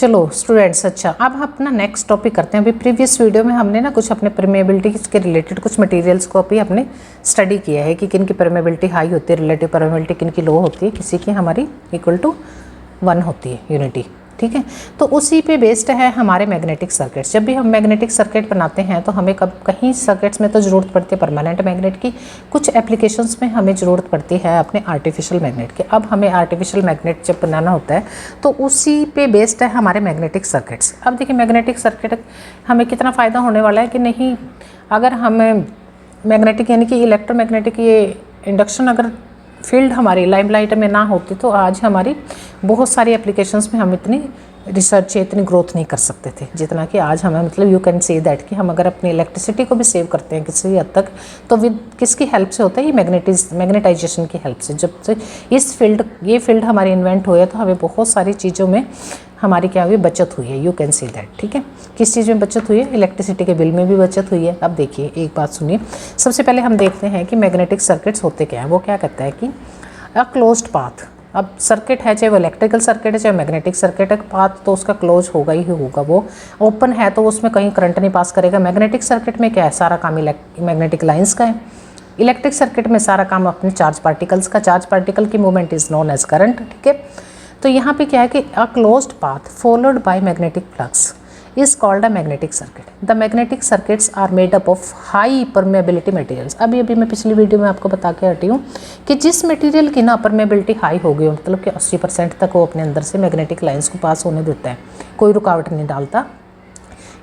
चलो स्टूडेंट्स, अच्छा अब हम अपना नेक्स्ट टॉपिक करते हैं। अभी प्रीवियस वीडियो में हमने ना कुछ अपने परमेबिलिटी के रिलेटेड कुछ मटेरियल्स को अभी हमने स्टडी किया है कि किन की परमेबिलिटी हाई होती है, रिलेटिव परमेबिलिटी किन की लो होती है, किसी की हमारी इक्वल टू 1 होती है, यूनिटी। ठीक है, तो उसी पे बेस्ड है हमारे मैग्नेटिक सर्किट्स। जब भी हम मैग्नेटिक सर्किट बनाते हैं तो हमें कहीं सर्किट्स में तो ज़रूरत पड़ती है परमानेंट मैग्नेट की, कुछ एप्लीकेशंस में हमें ज़रूरत पड़ती है अपने आर्टिफिशियल मैग्नेट की। अब हमें आर्टिफिशियल मैग्नेट जब बनाना होता है तो उसी पे बेस्ड है हमारे मैग्नेटिक सर्किट्स। अब देखिए मैग्नेटिक सर्किट हमें कितना फ़ायदा होने वाला है कि नहीं, अगर हमें मैग्नेटिक यानी कि इलेक्ट्रोमैग्नेटिक ये इंडक्शन अगर फील्ड हमारी लाइमलाइट में ना होती तो आज हमारी बहुत सारी एप्लीकेशंस में हम इतनी रिसर्च या इतनी ग्रोथ नहीं कर सकते थे जितना कि आज हमें, मतलब यू कैन से दैट कि हम अगर अपनी इलेक्ट्रिसिटी को भी सेव करते हैं किसी हद तक तो विद किसकी हेल्प से होता है, ये मैग्नेटाइजेशन की हेल्प से। जब से ये फील्ड हमारी इन्वेंट हुई है तो हमें बहुत सारी चीज़ों में हमारी क्या हुई, बचत हुई है, यू कैन सी दैट। ठीक है, किस चीज़ में बचत हुई है, इलेक्ट्रिसिटी के बिल में भी बचत हुई है। अब देखिए एक बात सुनिए, सबसे पहले हम देखते हैं कि मैग्नेटिक सर्किट्स होते क्या हैं। वो क्या कहता है कि अ क्लोज्ड पाथ, अब सर्किट है चाहे वो इलेक्ट्रिकल सर्किट है चाहे मैग्नेटिक सर्किट है, पाथ तो उसका क्लोज होगा ही होगा। वो ओपन है तो उसमें कहीं करंट नहीं पास करेगा। मैग्नेटिक सर्किट में क्या है, सारा काम मैग्नेटिक लाइंस का है। इलेक्ट्रिक सर्किट में सारा काम अपने चार्ज पार्टिकल्स का, चार्ज पार्टिकल की movement is known as current. ठीक है, तो यहाँ पे क्या है कि a closed path followed by magnetic flux is called a magnetic circuit. The magnetic circuits are made up of high permeability materials. अभी मैं पिछली वीडियो में आपको बता के हटी हूँ कि जिस मटेरियल की ना परमेबिलिटी हाई हो गई हो, मतलब कि 80% तक वो अपने अंदर से मैग्नेटिक लाइंस को पास होने देता है, कोई रुकावट नहीं डालता,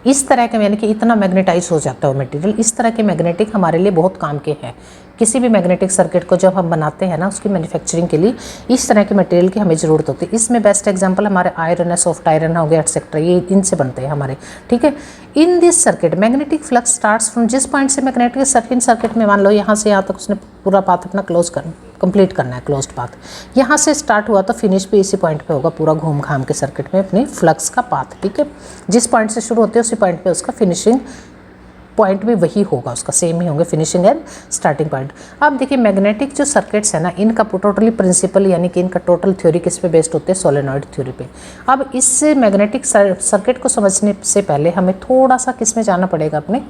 इस तरह के यानी कि इतना मैग्नेटाइज हो जाता है वो मटेरियल, इस तरह के मैग्नेटिक हमारे लिए बहुत काम के हैं। किसी भी मैग्नेटिक सर्किट को जब हम बनाते हैं ना उसकी मैन्युफैक्चरिंग के लिए इस तरह के मटेरियल की हमें ज़रूरत होती है। इसमें बेस्ट एग्जांपल हमारे आयरन है, सॉफ्ट आयरन हो गया एक्सेट्रा, ये इनसे बनते हैं हमारे। ठीक है, in this circuit magnetic flux starts from, जिस पॉइंट से मैग्नेटिक सर्किट में मान लो यहाँ से यहाँ तक उसने पूरा पाथ अपना कंप्लीट करना है, क्लोज्ड पाथ, यहाँ से स्टार्ट हुआ तो फिनिश भी इसी पॉइंट पे होगा, पूरा घूम घाम के सर्किट में अपनी फ्लक्स का पाथ। ठीक है, जिस पॉइंट से शुरू होते हैं उसी पॉइंट पे उसका फिनिशिंग पॉइंट भी वही होगा, उसका सेम ही होंगे फिनिशिंग एंड स्टार्टिंग पॉइंट। अब देखिए मैग्नेटिक जो सर्किट्स है ना, इनका टोटली प्रिंसिपल यानी कि इनका टोटल थ्योरी किस पे बेस्ड होते हैं, सोलेनॉइड थ्योरी पे। अब इस मैग्नेटिक सर्किट को समझने से पहले हमें थोड़ा सा किस में जाना पड़ेगा, अपने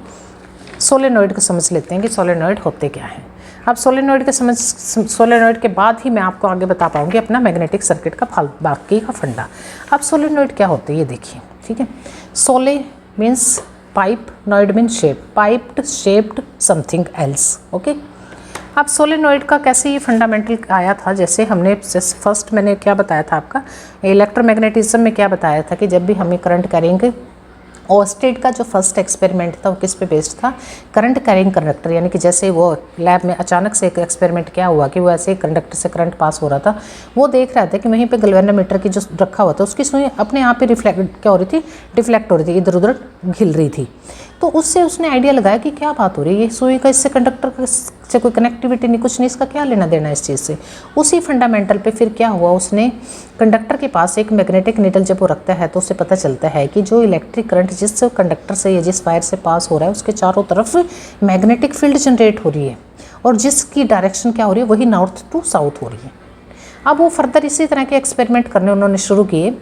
सोलेनॉइड को समझ लेते हैं कि सोलेनॉइड होते क्या हैं। अब सोलेनॉइड के बाद ही मैं आपको आगे बता पाऊंगी अपना मैग्नेटिक सर्किट का बाकी का फंडा। अब सोलेनॉइड क्या होते हैं ये देखिए। ठीक है, sole means pipe, noid mean shape, piped shaped something else. Okay, अब सोलेनॉइड का कैसे ये फंडामेंटल आया था, जैसे हमने फर्स्ट मैंने क्या बताया था आपका इलेक्ट्रोमैग्नेटिज्म में क्या बताया था कि जब भी हमें करंट करेंगे, ऑस्टेड का जो फर्स्ट एक्सपेरिमेंट था वो किस पे बेस्ड था, करंट कैरिंग कंडक्टर, यानी कि जैसे वो लैब में अचानक से एक एक्सपेरिमेंट क्या हुआ कि वो ऐसे कंडक्टर से करंट पास हो रहा था, वो देख रहा था कि वहीं पे गैल्वेनोमीटर की जो रखा हुआ था उसकी सुई अपने आप ही रिफ्लेक्ट क्या हो रही थी, डिफ्लेक्ट हो रही थी, इधर उधर घिल रही थी। तो उससे उसने आइडिया लगाया कि क्या बात हो रही है, ये सुई का इससे कंडक्टर से कोई कनेक्टिविटी नहीं, कुछ नहीं, इसका क्या लेना देना इस चीज़ से। उसी फंडामेंटल पे फिर क्या हुआ, उसने कंडक्टर के पास एक मैग्नेटिक नीडल जब वो रखता है तो उसे पता चलता है कि जो इलेक्ट्रिक करंट जिस कंडक्टर से या जिस वायर से पास हो रहा है उसके चारों तरफ मैग्नेटिक फील्ड जनरेट हो रही है और जिसकी डायरेक्शन क्या हो रही है, वही नॉर्थ टू साउथ हो रही है। अब वो फर्दर इसी तरह के एक्सपेरिमेंट करने उन्होंने शुरू किए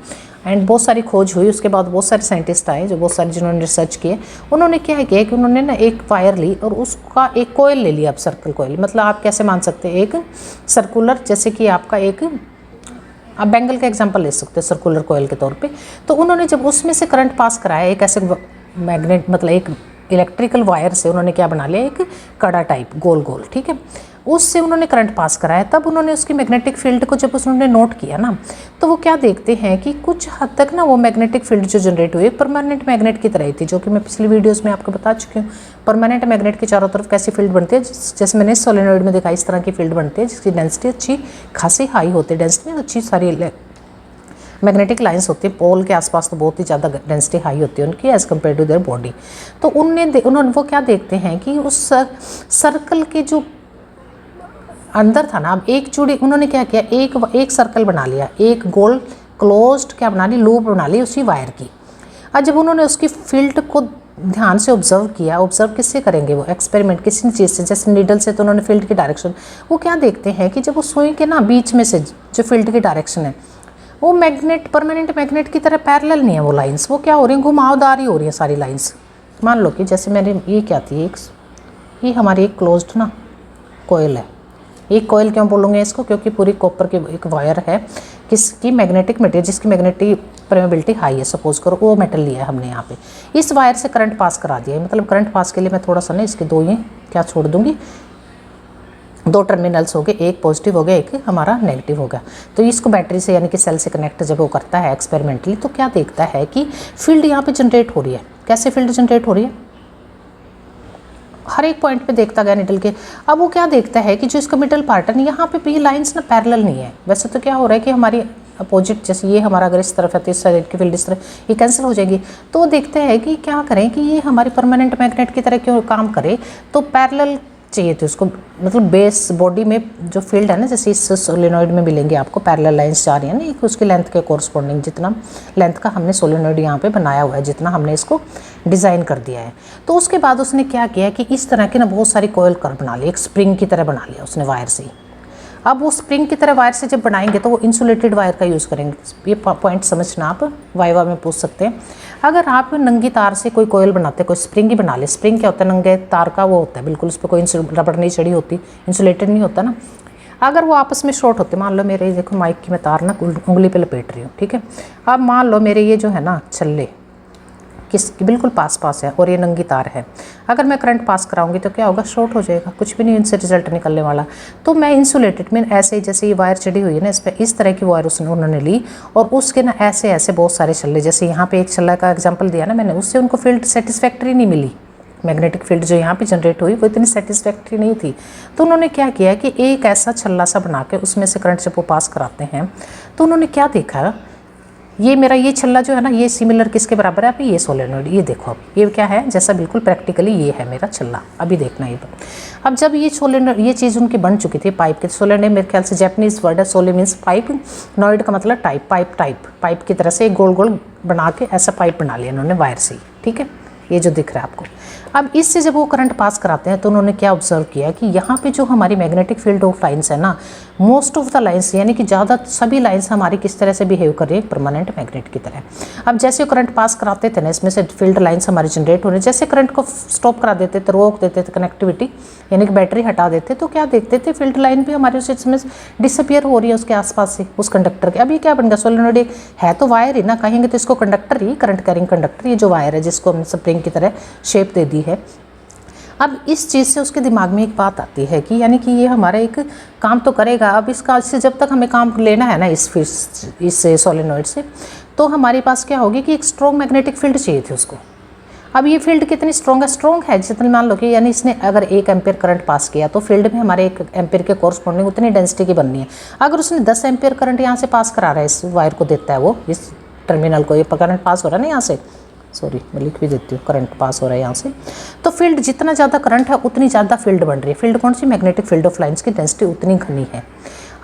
एंड बहुत सारी खोज हुई। उसके बाद बहुत सारे साइंटिस्ट आए जो बहुत सारे जिन्होंने रिसर्च किए। उन्होंने क्या किया कि उन्होंने ना एक वायर ली और उसका एक कोयल ले लिया। अब सर्कल कोयल मतलब आप कैसे मान सकते हैं, एक सर्कुलर, जैसे कि आपका एक आप बैंगल का एग्जांपल ले सकते हैं सर्कुलर कोयल के तौर पे। तो उन्होंने जब उसमें से करंट पास कराया, एक ऐसे मैग्नेट मतलब एक इलेक्ट्रिकल वायर से उन्होंने क्या बना लिया, एक कड़ा टाइप गोल गोल। ठीक है, उससे उन्होंने करंट पास कराया। तब उन्होंने उसकी मैग्नेटिक फील्ड को जब उन्होंने नोट किया ना, तो वो क्या देखते हैं कि कुछ हद तक ना वो मैग्नेटिक फील्ड जो जनरेट हुई परमानेंट मैग्नेट की तरह ही थी, जो कि मैं पिछली वीडियोस में आपको बता चुकी हूँ। परमानेंट मैग्नेट के चारों तरफ कैसी फील्ड बनती है, जैसे मैंने सोलेनॉइड में देखा, इस तरह की फील्ड बनती है जिसकी डेंसिटी अच्छी खासी हाई होती है, डेंसिटी अच्छी सारी मैग्नेटिक लाइंस होती है, पोल के आसपास तो बहुत ही ज़्यादा डेंसिटी हाई होती है उनकी as compared to their body. तो उन्होंने वो क्या देखते हैं कि उस सर्कल के जो अंदर था ना, अब एक चूड़ी उन्होंने क्या किया, एक सर्कल बना लिया, एक गोल क्लोज्ड क्या बना ली, लूप बना ली उसी वायर की। और जब उन्होंने उसकी फील्ड को ध्यान से ऑब्जर्व किया, ऑब्जर्व किससे करेंगे वो एक्सपेरिमेंट, किसी चीज़ से, जैसे नीडल से, तो उन्होंने फील्ड की डायरेक्शन, वो क्या देखते हैं कि जब वो सुई के ना बीच में से जो फील्ड की डायरेक्शन है वो मैग्नेट परमानेंट मैग्नेट की तरह पैरेलल नहीं है वो लाइंस, वो क्या हो रही हैं, घुमावदार ही हो रही है सारी लाइंस। मान लो कि जैसे मैंने ये क्या थी, एक ये हमारी एक क्लोज्ड ना कोयल है। एक कोयल क्यों बोलूँगे इसको, क्योंकि पूरी कॉपर की एक वायर है किसकी, मैग्नेटिक मटेरियल जिसकी मैग्नेटिक परमेबिलिटी हाई है, सपोज करो वो मेटल लिया है हमने यहाँ पे, इस वायर से करंट पास करा दिया है। मतलब करंट पास के लिए मैं थोड़ा सा ना इसके दो ये क्या छोड़ दूँगी, दो टर्मिनल्स हो गए, एक पॉजिटिव हो गया एक हमारा नेगेटिव हो गया। तो इसको बैटरी से यानी कि सेल से कनेक्ट जब वो करता है एक्सपेरिमेंटली, तो क्या देखता है कि फील्ड यहाँ पे जनरेट हो रही है। कैसे फील्ड जनरेट हो रही है, हर एक पॉइंट पे देखता गया निडल के। अब वो क्या देखता है कि जो इसका मिडल पार्ट है यहाँ पे भी लाइंस ना पैरेलल नहीं है। वैसे तो क्या हो रहा है कि हमारी अपोजिट, जैसे ये हमारा अगर इस तरफ है तो इस साइड की फील्ड इस तरह ये कैंसिल हो जाएगी। तो वो देखते हैं कि क्या करें कि ये हमारी परमानेंट मैग्नेट की तरह क्यों काम करे, तो पैरेलल चाहिए थी उसको। मतलब बेस बॉडी में जो फील्ड है ना, जैसे इस सोलेनॉइड में मिलेंगे आपको पैरेलल लाइंस जा रही है ना, एक उसकी लेंथ के कोरस्पॉन्डिंग जितना लेंथ का हमने सोलेनॉइड यहाँ पे बनाया हुआ है, जितना हमने इसको डिज़ाइन कर दिया है। तो उसके बाद उसने क्या किया कि इस तरह की ना बहुत सारी कोयल कर बना ली, एक स्प्रिंग की तरह बना लिया उसने वायर से ही। अब वो स्प्रिंग की तरह वायर से जब बनाएंगे तो वो इंसुलेटेड वायर का यूज़ करेंगे। ये पॉइंट समझना, आप वाइवा में पूछ सकते हैं। अगर आप नंगी तार से कोई कोयल बनाते, कोई स्प्रिंग ही बना ले, स्प्रिंग क्या होता है, नंगे तार का वो होता है बिल्कुल, उस पर कोई रबड़ नहीं चढ़ी होती, इंसुलेटेड नहीं होता ना। अगर वो आपस में शॉर्ट होते, मान लो मेरे देखो माइक की मैं तार ना उंगली पे लपेट रही हूँ, ठीक है। अब मान लो मेरे ये जो है ना छल्ले किसकी बिल्कुल पास है और ये नंगी तार है, अगर मैं करंट पास कराऊंगी तो क्या होगा, शॉर्ट हो जाएगा, कुछ भी नहीं इनसे रिजल्ट निकलने वाला। तो मैं इंसुलेटेड में ऐसे ही, जैसे ये वायर चढ़ी हुई है ना, इस पर इस तरह की वायर उन्होंने ली और उसके ना ऐसे ऐसे बहुत सारे छल्ले, जैसे यहाँ पे एक छल्ला का एग्जाम्पल दिया ना मैंने, उससे उनको फील्ड सेटिस्फैक्ट्री नहीं मिली। मैग्नेटिक फील्ड जो यहाँ पे जनरेट हुई वो इतनी सेटिस्फैक्ट्री नहीं थी। तो उन्होंने क्या किया कि एक ऐसा छल्ला सा बना के उसमें से करंट जब वो पास कराते हैं तो उन्होंने क्या देखा, ये मेरा ये छल्ला जो है ना, ये सिमिलर किसके बराबर है, अभी ये सोलेनॉइड, ये देखो अब ये क्या है, जैसा बिल्कुल प्रैक्टिकली ये है मेरा छल्ला। अभी देखना ये अब जब ये सोलेनॉइड, ये चीज़ उनकी बन चुकी थी पाइप के, सोलेनॉइड मेरे ख्याल से जैपनीज वर्ड है, सोले मीन्स पाइप, नॉइड का मतलब टाइप, पाइप की तरह से एक गोल गोल बना के ऐसा पाइप बना लिया इन्होंने वायर से, ठीक है, ये जो दिख रहा है आपको। अब इससे जब वो करंट पास कराते हैं तो उन्होंने क्या ऑब्जर्व किया कि यहाँ पे जो हमारी मैग्नेटिक फील्ड ऑफ लाइंस है ना, मोस्ट ऑफ द लाइंस यानी कि ज़्यादा सभी लाइंस हमारी किस तरह से बिहेव कर रही है, परमानेंट मैग्नेट की तरह। अब जैसे वो करंट पास कराते थे ना, इसमें से फील्ड लाइंस हमारी जनरेट हो रही, जैसे करंट को स्टॉप करा देते थे, रोक देते थे कनेक्टिविटी, यानी कि बैटरी हटा देते, तो क्या देखते थे, फील्ड लाइन भी हमारे उस इसमें डिसअपियर हो रही है उसके आसपास से, उस कंडक्टर के। अब ये क्या बन गया, सोलेनॉइड है तो वायर ही ना, कहेंगे तो इसको कंडक्टर ही, करंट कैरिंग कंडक्टर, ये जो वायर है जिसको हमने स्प्रिंग की तरह शेप दे दी है। अब इस चीज़ से उसके दिमाग में एक बात आती है कि यानी कि ये हमारा एक काम तो करेगा। अब इसका इससे जब तक हमें काम लेना है ना इस सोलेनॉइड से, तो हमारे पास क्या होगी कि एक स्ट्रॉन्ग मैग्नेटिक फील्ड चाहिए थी उसको। अब ये फील्ड कितनी स्ट्रॉन्ग है जितनी, मान लो कि यानी इसने अगर 1 एम्पियर करंट पास किया तो फील्ड में हमारे 1 एम्पियर के कोरस्पॉन्डिंग उतनी डेंसिटी की बननी है। अगर उसने 10 एम्पियर करंट यहाँ से पास करा रहा है, इस वायर को देता है वो, इस टर्मिनल को, ये करंट पास हो रहा है ना यहाँ से, सॉरी मैं लिख भी देती हूँ, करंट पास हो रहा है यहाँ से, तो फील्ड जितना ज़्यादा करंट है उतनी ज़्यादा फील्ड बन रही है। फील्ड कौन सी, मैग्नेटिक फील्ड ऑफ लाइंस की डेंसिटी उतनी घनी है।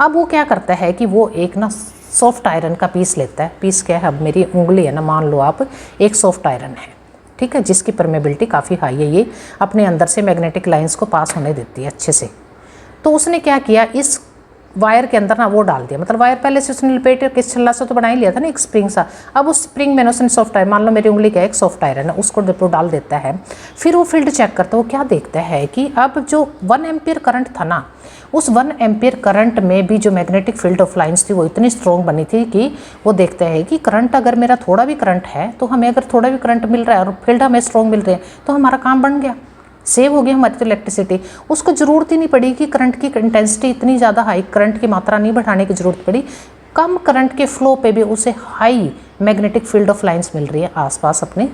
अब वो क्या करता है कि वो एक ना सॉफ्ट आयरन का पीस लेता है। पीस क्या है, अब मेरी उंगली है ना, मान लो आप एक सॉफ्ट आयरन है, ठीक है, जिसकी परमेबिलिटी काफ़ी हाई है, ये अपने अंदर से मैग्नेटिक लाइंस को पास होने देती है अच्छे से। तो उसने क्या किया, इस वायर के अंदर ना वो डाल दिया, मतलब वायर पहले से उसने लपेट किस छल्ला से तो बना ही लिया था ना एक स्प्रिंग सा। अब उस स्प्रिंग में उसने सॉफ्ट आयरन, मान लो मेरी उंगली का एक सॉफ्ट आयरन है, उसको जब वो डाल देता है, फिर वो फील्ड चेक करता है। वो क्या देखता है कि अब जो 1 एम्पियर करंट था ना, उस 1 एम्पियर करंट में भी जो मैग्नेटिक फील्ड ऑफ लाइंस थी वो इतनी स्ट्रॉन्ग बनी थी कि वो देखता है कि करंट, अगर मेरा थोड़ा भी करंट है तो हमें अगर थोड़ा भी करंट मिल रहा है और फील्ड हमें स्ट्रॉन्ग मिल रही है तो हमारा काम बन गया, सेव हो गई हमारी तो इलेक्ट्रिसिटी। उसको ज़रूरत ही नहीं पड़ी कि करंट की इंटेंसिटी इतनी ज़्यादा हाई, करंट की मात्रा नहीं बढ़ाने की ज़रूरत पड़ी, कम करंट के फ्लो पे भी उसे high magnetic field of lines मिल रही है आसपास अपने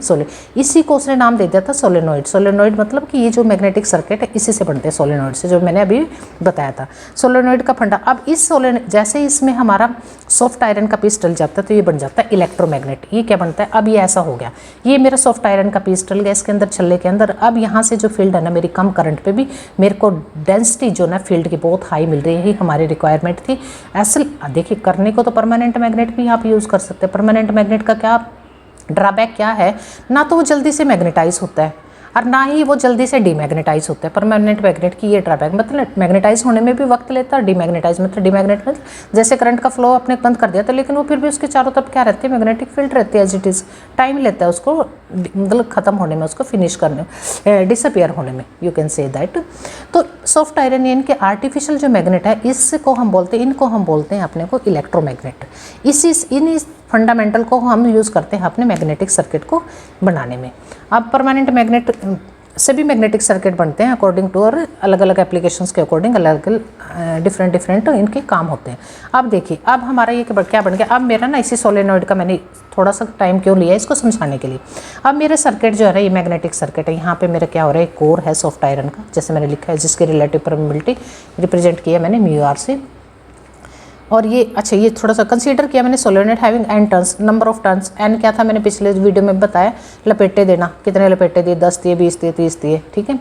इसी को उसने नाम दे दिया था सोलेनॉइड। सोलेनॉइड मतलब कि ये जो मैग्नेटिक सर्किट है इसी से बनते हैं सोलेनॉइड से, जो मैंने अभी बताया था सोलेनॉइड का फंडा। अब इस सोलेनॉइड जैसे इसमें हमारा सॉफ्ट आयरन का पीस डल जाता है तो ये बन जाता है इलेक्ट्रोमैग्नेट। ये क्या बनता है, अब ये ऐसा हो गया, ये मेरा सॉफ्ट आयरन का पीस डल गया इसके अंदर, छल्ले के अंदर। अब यहाँ से जो फील्ड है ना मेरी कम करंट पे भी मेरे को डेंसिटी जो ना फील्ड की बहुत हाई मिल रही है, यही हमारी रिक्वायरमेंट थी। ऐसे देखिए करने को तो परमानेंट मैग्नेट भी आप यूज़ कर सकते हैं। परमानेंट मैग्नेट का क्या ड्रॉबैक क्या है, ना तो वो जल्दी से मैग्नेटाइज होता है। और ना ही वो जल्दी से डीमैग्नेटाइज होते हैं। परमानेंट मैग्नेट की ये ड्रॉबैक, मतलब मैग्नेटाइज होने में भी वक्त लेता है, डीमैग्नेटाइज मतलब डीमैग्नेट मतलब जैसे करंट का फ्लो आपने बंद कर दिया तो लेकिन वो फिर भी उसके चारों तरफ क्या रहती है, मैग्नेटिक फील्ड रहती है एज इट इज़। टाइम लेता है उसको मतलब ख़त्म होने में, उसको फिनिश करने, डिसअपियर होने में, यू कैन से दैट। तो सॉफ्ट आयरन यानी कि आर्टिफिशियल जो मैग्नेट है, इसको हम बोलते हैं, इनको हम बोलते हैं अपने को इलेक्ट्रोमैग्नेट। इन फंडामेंटल को हम यूज़ करते हैं अपने मैग्नेटिक सर्किट को बनाने में। अब परमानेंट मैग्नेट सभी मैग्नेटिक सर्किट बनते हैं अकॉर्डिंग टू, और अलग अलग एप्लीकेशंस के अकॉर्डिंग अलग अलग डिफरेंट इनके काम होते हैं। अब देखिए, अब हमारा ये क्या बन गया, अब मेरा ना इसी सोलेनॉइड का मैंने थोड़ा सा टाइम क्यों लिया इसको समझाने के लिए। अब मेरे सर्किट जो है ना, ये मैग्नेटिक सर्किट है, यहाँ पे मेरा क्या हो रहा है, कोर है सॉफ्ट आयरन का, जैसे मैंने लिखा है, जिसकी रिलेटिव परमेबिलिटी रिप्रेजेंट किया मैंने म्यू आर से। और ये अच्छा, ये थोड़ा सा कंसीडर किया मैंने, solenoid having n turns, number of turns, n क्या था मैंने पिछले वीडियो में बताया, लपेटे देना, कितने लपेटे दिए, 10 दिए, 20 दिए, 30 दिए, ठीक है।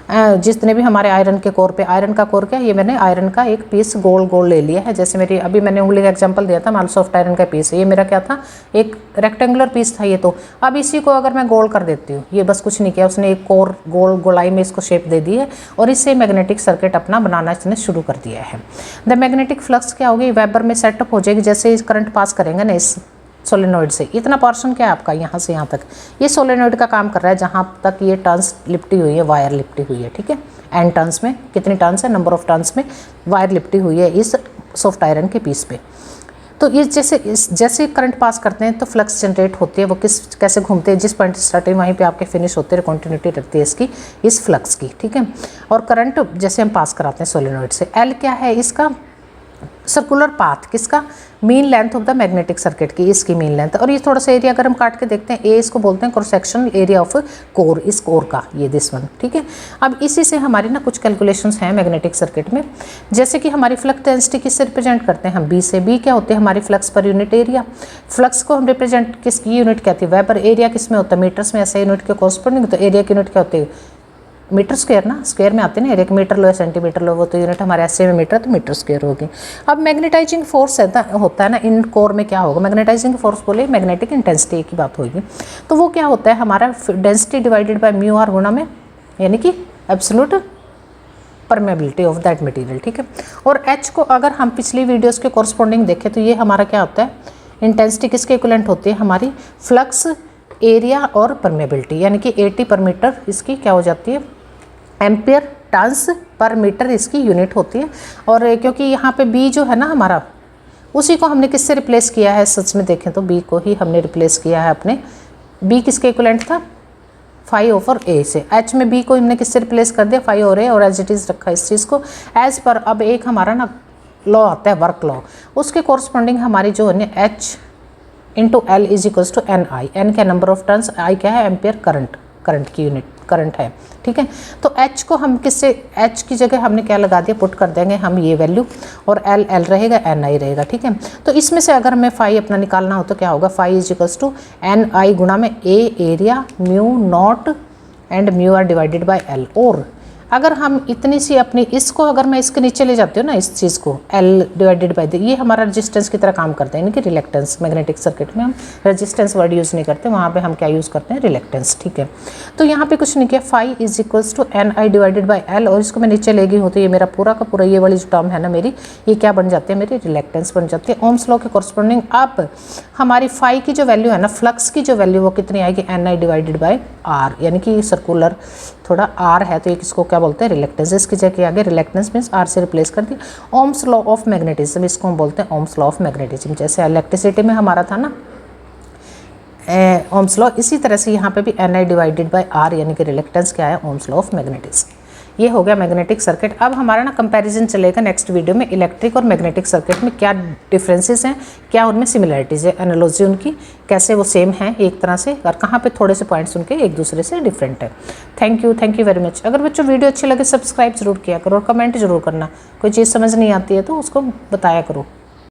जितने भी हमारे आयरन के कोर पे, आयरन का कोर क्या, ये मैंने आयरन का एक पीस गोल गोल ले लिया है, जैसे मेरी अभी मैंने उंगली का एग्जांपल दिया था, मान सॉफ्ट आयरन का पीस है, ये मेरा क्या था, एक रेक्टेंगुलर पीस था ये। तो अब इसी को अगर मैं गोल कर देती हूँ, ये बस कुछ नहीं किया, उसने एक कोर गोल गोलाई में इसको शेप दे दी है और इससे मैग्नेटिक सर्किट अपना बनाना इसने शुरू कर दिया है। द मैग्नेटिक फ्लक्स क्या होगी, वेबर में सेटअप हो जाएगी, जैसे इस करंट पास करेंगे ना इस सोलेनॉइड से, इतना पोर्शन क्या है आपका यहाँ से यहाँ तक, ये सोलेनॉइड का काम कर रहा है, जहाँ तक ये टर्न्स लिपटी हुई है, वायर लिपटी हुई है, ठीक है। एन टर्न्स में कितनी टर्न्स है, नंबर ऑफ टर्न्स में वायर लिपटी हुई है इस सॉफ्ट आयरन के पीस पे। तो ये जैसे करंट पास करते हैं तो फ्लक्स जनरेट होती है, वो कैसे घूमते हैं, जिस पॉइंट स्टार्ट है वहीं पे आपके फिनिश होते हैं, कंटिन्यूटी रखती है इसकी, इस फ्लक्स की, ठीक है। और करंट जैसे हम पास कराते हैं सोलेनॉइड से, एल क्या है इसका, सर्कुलर पाथ, किसका, mean length of the magnetic circuit की, इसकी मीन लेंथ। और ये थोड़ा सा एरिया अगर हम काट के देखते हैं, ए इसको बोलते हैं cross section area of core, इस कोर का, ये दिस वन, ठीक है। अब इसी से हमारी ना कुछ कैलकुलेशंस हैं मैग्नेटिक सर्किट में, जैसे कि हमारी फ्लक्स डेंसिटी किससे रिप्रेजेंट करते हैं हम, बी से। बी क्या होती है हमारी flux per unit area, flux को हम रिप्रेजेंट किसकी यूनिट कहती है, वेबर। एरिया किस में होता है, मीटर्स में, ऐसे यूनिट के कॉरस्पॉन्डिंग, तो एरिया की यूनिट क्या होती है, मीटर स्क्वायर ना, स्क्वायर में आते हैं ना, एरिया मीटर लो या सेंटीमीटर लो, वो तो यूनिट हमारे ऐसे में मीटर, तो मीटर स्क्वायर होगी। अब मैग्नेटाइजिंग फोर्स होता है ना इन कोर में, क्या होगा, मैग्नेटाइजिंग फोर्स बोले मैग्नेटिक इंटेंसिटी की बात होगी, तो वो क्या होता है हमारा density divided by mu r गुणा में, यानी कि absolute permeability of that material, ठीक है। और एच को अगर हम पिछली वीडियोज़ के कॉरस्पॉन्डिंग देखें तो ये हमारा क्या होता है, इंटेंसिटी किसके इक्विवेलेंट होती है, हमारी फ्लक्स एरिया और परमेबिलिटी, यानी कि 80 पर मीटर इसकी क्या हो जाती है, एम्पियर टर्न्स पर मीटर इसकी यूनिट होती है। और क्योंकि यहाँ पे बी जो है ना हमारा, उसी को हमने किससे रिप्लेस किया है, सच में देखें तो बी को ही हमने रिप्लेस किया है अपने, बी किसके इक्विवेलेंट था, 5/A से। एच में बी को हमने किससे रिप्लेस कर दिया, 5/A, और एज इट इज़ रखा इस चीज़ को एज पर। अब एक हमारा ना लॉ आता है वर्क लॉ, उसके कॉरस्पॉन्डिंग हमारी जो है H into l is equals to N i, n क्या नंबर ऑफ टर्न्स, आई क्या है एम्पियर करंट की यूनिट, करंट है, ठीक है। तो H को हम किससे, H की जगह हमने क्या लगा दिया, पुट कर देंगे हम ये वैल्यू, और एल रहेगा, एन आई रहेगा, ठीक है। तो इसमें से अगर हमें फाई अपना निकालना हो तो क्या होगा, phi is equals to N I गुणा में A area mu naught and mu R divided by L. और अगर हम इतनी सी अपनी इसको अगर मैं इसके नीचे ले जाती हूँ ना, इस चीज़ को L डिवाइडेड बाय ये हमारा रेजिस्टेंस की तरह काम करते हैं, यानी कि रिलेक्टेंस। मैग्नेटिक सर्किट में हम रेजिस्टेंस वर्ड यूज़ नहीं करते, वहाँ पे हम क्या यूज़ करते हैं, रिलेक्टेंस, ठीक है। तो यहाँ पे कुछ नहीं किया, phi is equals to N i divided by l, और इसको मैं नीचे ले गई हूँ तो ये मेरा पूरा का पूरा ये वाली जो टर्म है ना मेरी, ये क्या बन जाती है, मेरी रिलेक्टेंस बन जाती है ओम्स लॉ के कॉरस्पॉन्डिंग। अब हमारी फाई की जो वैल्यू है ना, फ्लक्स की जो वैल्यू, वो कितनी आएगी, n i divided by r, यानी कि सर्कुलर थोड़ा आर है तो ये किसको क्या बोलते हैं, रिलेक्टेंस। इसकी जगह आगे रिलेक्टेंस मीन्स आर से रिप्लेस कर दिया। ओम्स लॉ ऑफ मैग्नेटिज्म, इसको हम बोलते हैं ओम्स लॉ ऑफ मैग्नेटिज्म। जैसे इलेक्ट्रिसिटी में हमारा था ना ओम्स लॉ, इसी तरह से यहाँ पे भी n i divided by r, यानी कि रिलेक्टेंस क्या है, ओम्स लॉ ऑफ मैग्नेटिज्म। ये हो गया मैग्नेटिक सर्किट। अब हमारा ना कंपैरिजन चलेगा नेक्स्ट वीडियो में, इलेक्ट्रिक और मैग्नेटिक सर्किट में क्या डिफरेंसेस हैं, क्या उनमें सिमिलरिटीज़ है, एनालॉजी उनकी कैसे वो सेम है एक तरह से, और कहाँ पे थोड़े से पॉइंट्स उनके एक दूसरे से डिफरेंट है। Thank you very much. अगर बच्चों वीडियो अच्छी लगे सब्सक्राइब जरूर किया करो और कमेंट जरूर करना, कोई चीज़ समझ नहीं आती है तो उसको बताया करो।